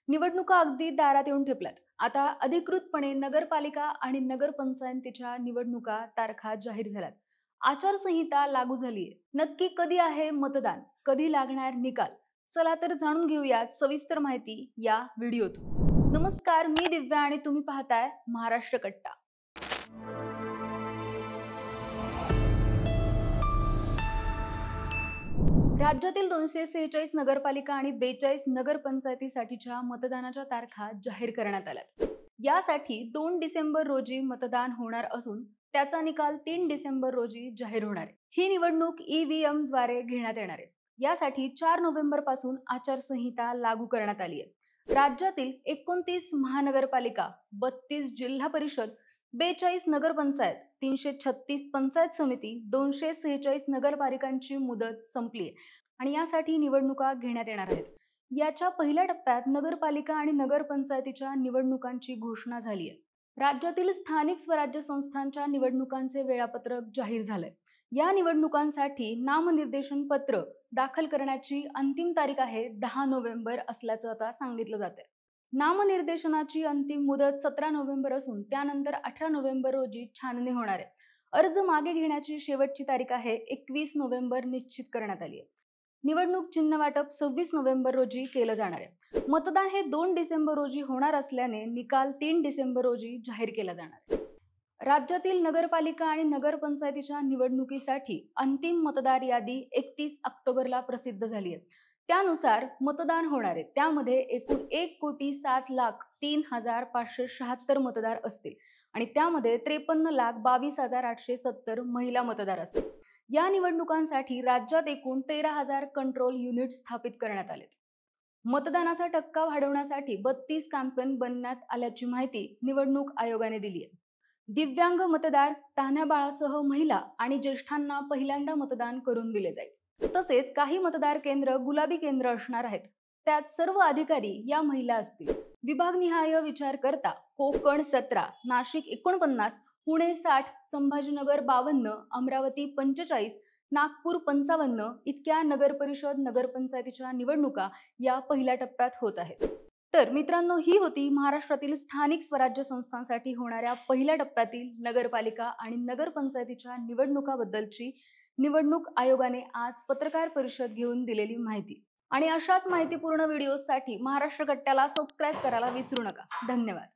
निवडणुका अगदी दारात येऊन ठेपल्यात. आता अधिकृतपणे नगरपालिका आणि नगरपंचायतीच्या निवडणुका तारखा जाहीर झाल्यात. आचारसंहिता लागू झालीये. नक्की कधी आहे मतदान? कधी लागणार निकाल? चला तर जाणून घेऊयात सविस्तर माहिती या व्हिडिओतून. नमस्कार, मी दिव्या आणि तुम्ही पाहताय महाराष्ट्र कट्टा. राज्यातील 246 नगरपालिका आणि 42 नगरपंचायतीसाठीच्या मतदानाच्या तारखा जाहीर करण्यात आल्यात. यासाठी 2 डिसेंबर रोजी मतदान होणार असून त्याचा निकाल 3 डिसेंबर रोजी जाहीर होणार आहे. ही निवडणूक EVM द्वारे घेण्यात येणार आहे. यासाठी 4 नोव्हेंबर पासून आचारसंहिता लागू करण्यात आली आहे. राज्यातील 29 महानगरपालिका, 32 जिल्हा परिषद, 42 नगरपंचायत, 336 पंचायत समिती, 246 नगरपालिकांची मुदत संपली आणि यासाठी निवडणुका घेण्यात येणार आहेत. याच्या पहिल्या टप्प्यात नगरपालिका आणि नगरपंचायतीच्या निवडणुकांची घोषणा झाली आहे. राज्यातील स्थानिक स्वराज्य संस्थांच्या निवडणुकांचे वेळापत्रक जाहीर झालंय. या निवडणुकांसाठी नामनिर्देशन पत्र दाखल करण्याची अंतिम तारीख आहे 10 नोव्हेंबर असल्याचं आता सांगितलं जातंय. नामनिर्देशनाची अंतिम मुदत 17 नोव्हेंबर असून त्यानंतर 18 नोव्हेंबर रोजी छाननी होणार आहे. अर्ज मागे घेण्याची शेवटची तारीख आहे 21 नोव्हेंबर निश्चित करण्यात आली आहे. निवडणूक चिन्ह वाटप 26 नोव्हेंबर रोजी केलं जाणार आहे. मतदान हे 2 डिसेंबर रोजी होणार असल्याने निकाल 3 डिसेंबर रोजी जाहीर केला जाणार आहे. राज्यातील नगरपालिका आणि नगरपंचायतीच्या निवडणुकीसाठी अंतिम मतदार यादी 31 ऑक्टोबरला प्रसिद्ध झाली आहे. त्यानुसार मतदान होणार आहे. त्यामध्ये एकूण 1,07,03,576 मतदार असतील आणि त्यामध्ये 53,22,870 महिला मतदार असतील. या निवडणुकांसाठी राज्यात एकूण 13,000 कंट्रोल युनिट स्थापित करण्यात आलेत. मतदानाचा टक्का वाढवण्यासाठी 32 कॅम्पेन बनवण्यात आल्याची माहिती निवडणूक आयोगाने दिली आहे. दिव्यांग मतदार, तान्ह्या बाळासह महिला आणि ज्येष्ठांना पहिल्यांदा मतदान करून दिले जाईल. तसेच काही मतदार केंद्र गुलाबी केंद्र असणार आहेत. त्यात सर्व अधिकारी या महिला असतील. विभागनिहाय विचार करता कोकण 17, नाशिक 49, पुणे 60, संभाजीनगर 52, अमरावती 45, नागपूर 55 इतक्या नगरपरिषद नगरपंचायतीच्या निवडणुका या पहिल्या टप्प्यात होत आहेत. तर मित्रांनो, ही होती महाराष्ट्रातील स्थानिक स्वराज्य संस्थांसाठी होणाऱ्या पहिल्या टप्प्यातील नगरपालिका आणि नगरपंचायतीच्या निवडणुकाबद्दलची निवडणूक आयोगाने आज पत्रकार परिषद घेऊन दिलेली माहिती. आणि अशाच माहितीपूर्ण व्हिडिओसाठी महाराष्ट्र कट्ट्याला सबस्क्राईब करायला विसरू नका. धन्यवाद.